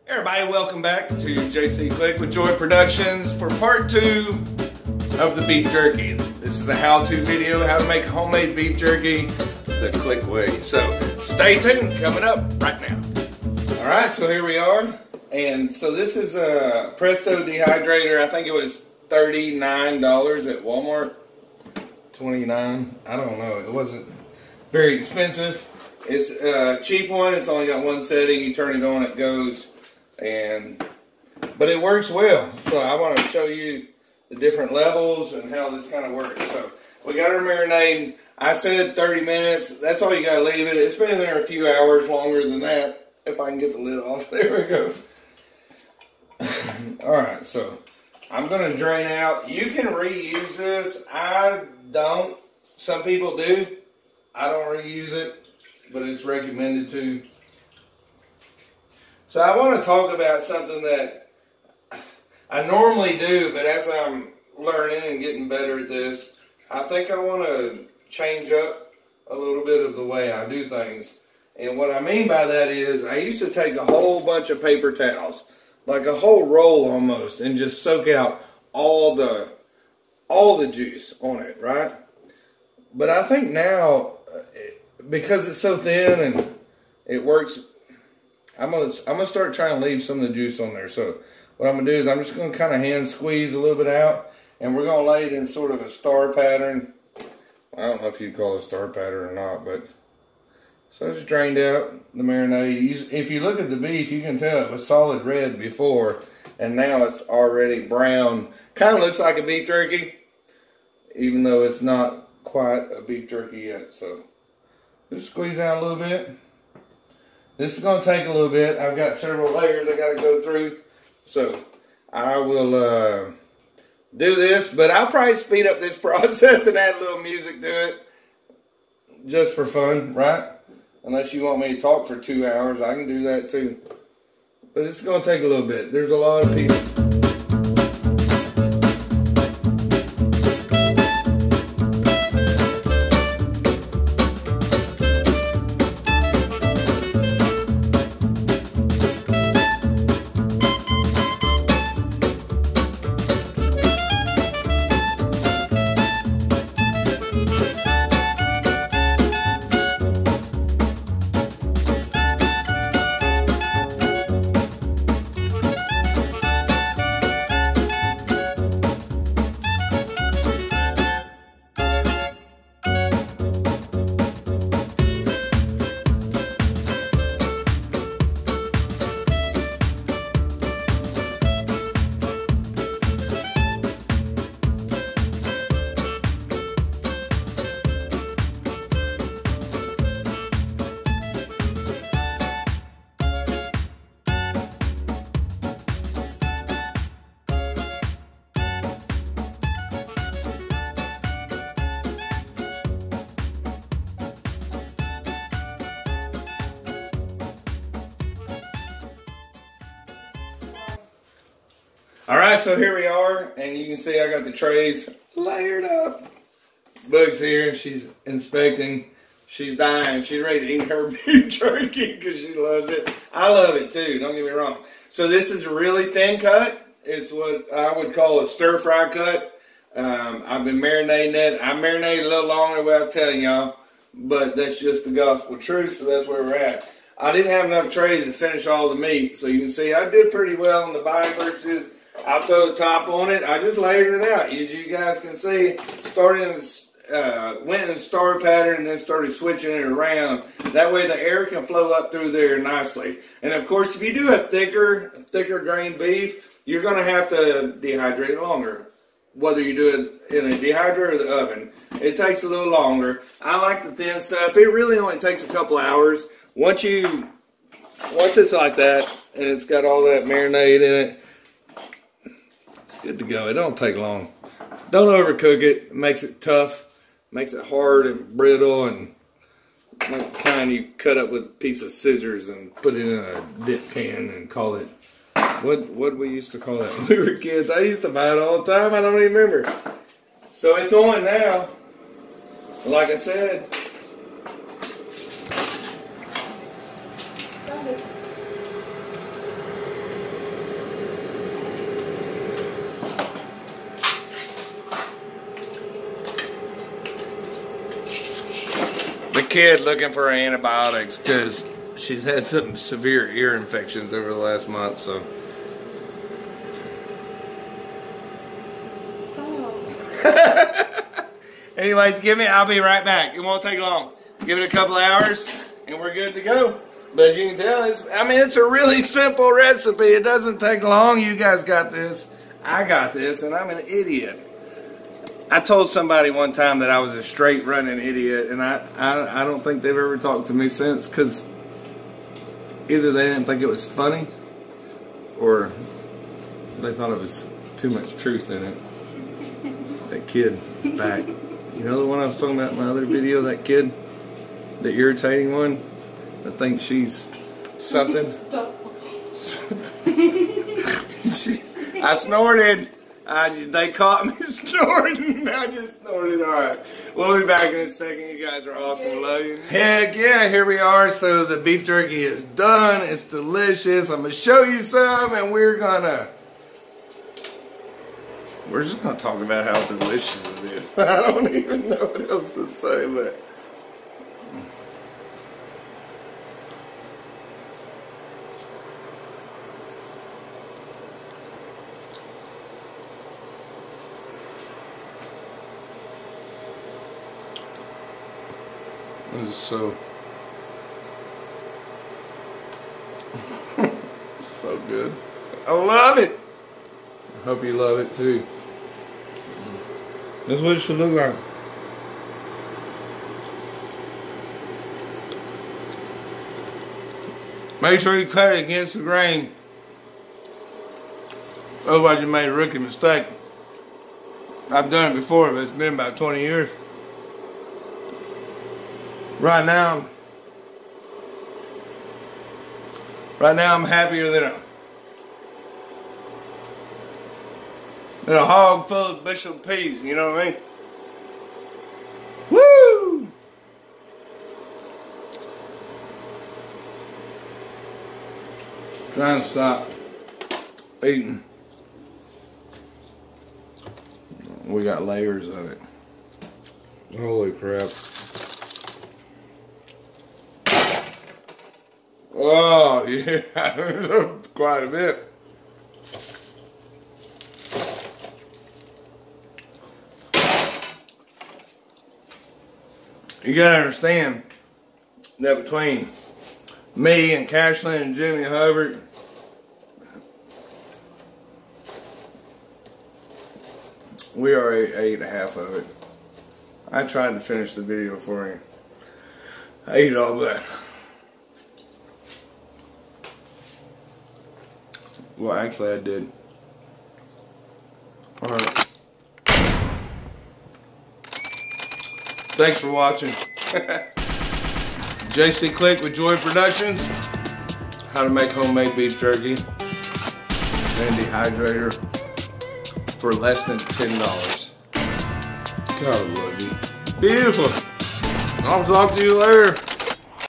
Everybody, welcome back to JC Click with Joy Productions for part 2 of the beef jerky. This is a how-to video, how to make homemade beef jerky the Click way. So stay tuned, coming up right now. Alright, so here we are. And so this is a Presto dehydrator. I think it was $39 at Walmart. 29, I don't know. It wasn't very expensive. It's a cheap one. It's only got one setting. You turn it on, it goes. But it works well. So I want to show you the different levels and how this kind of works. So we got our marinade. I said 30 minutes. That's all you got to leave it. It's been in there a few hours longer than that. If I can get the lid off. There we go. Alright, so I'm going to drain out. You can reuse this. I don't. Some people do. I don't reuse it, but it's recommended to. So I want to talk about something that I normally do, but as I'm learning and getting better at this, I think I want to change up a little bit of the way I do things. And what I mean by that is I used to take a whole bunch of paper towels, like a whole roll almost, and just soak out all the juice on it, right? But I think now, because it's so thin and it works, I'm gonna start trying to leave some of the juice on there. So what I'm gonna do is I'm just gonna kind of hand squeeze a little bit out, and we're gonna lay it in sort of a star pattern. I don't know if you'd call it a star pattern or not, but so it's drained out the marinade. If you look at the beef, you can tell it was solid red before, and now it's already brown. Kind of looks like a beef jerky, even though it's not quite a beef jerky yet. So just squeeze out a little bit. This is going to take a little bit. I've got several layers I got to go through. So I will do this, but I'll probably speed up this process and add a little music to it just for fun, right? Unless you want me to talk for 2 hours, I can do that too. But it's going to take a little bit. There's a lot of pieces. Alright, so here we are, and you can see I got the trays layered up. Bug's here, she's inspecting, she's dying, she's ready to eat her beef jerky because she loves it. I love it too, don't get me wrong. So this is a really thin cut. It's what I would call a stir-fry cut. I've been marinating it. I marinated a little longer than what I was telling y'all, but that's just the gospel truth, so that's where we're at. I didn't have enough trays to finish all the meat, so you can see I did pretty well on the buying purchases. I'll throw the top on it. I just layered it out. As you guys can see, went in star pattern and then started switching it around. That way the air can flow up through there nicely. And of course, if you do a thicker grain beef, you're going to have to dehydrate it longer. Whether you do it in a dehydrator or the oven, it takes a little longer. I like the thin stuff. It really only takes a couple hours. Once it's like that and it's got all that marinade in it, it's good to go. It don't take long. Don't overcook it. It makes it tough. Makes it hard and brittle, and like the kind you cut up with a piece of scissors and put it in a dip can and call it, what we used to call that when we were kids. I used to buy it all the time. I don't even remember. So it's on now. Like I said, kid looking for her antibiotics because she's had some severe ear infections over the last month, so. Oh. Anyways, I'll be right back. It won't take long. Give it a couple hours and we're good to go. But as you can tell, it's a really simple recipe. It doesn't take long. You guys got this. I got this, and I'm an idiot. I told somebody one time that I was a straight running idiot, and I don't think they've ever talked to me since, because either they didn't think it was funny or they thought it was too much truth in it. That kid is back. You know the one I was talking about in my other video, that kid? The irritating one? I think she's something. I snorted. They caught me snorting. I just snorted. Alright. We'll be back in a second. You guys are awesome. Love you. Heck yeah, here we are. So the beef jerky is done. It's delicious. I'm going to show you some, and we're just going to talk about how delicious it is. I don't even know what else to say, but. This is so good. I love it. I hope you love it too. This is what it should look like. Make sure you cut it against the grain. Otherwise you made a rookie mistake. I've done it before, but it's been about 20 years. Right now I'm happier than a hog full of bushel peas, you know what I mean? Woo! Trying to stop eating. We got layers of it. Holy crap. Oh, yeah, quite a bit. You gotta understand that between me and Cashlyn and Jimmy Hubbard, we already ate half of it. I tried to finish the video for you. I ate all that. Well, actually, I did. Alright. Thanks for watching. JC Click with Joy Productions. How to make homemade beef jerky and dehydrator for less than $10. God love you. Beautiful. I'll talk to you later.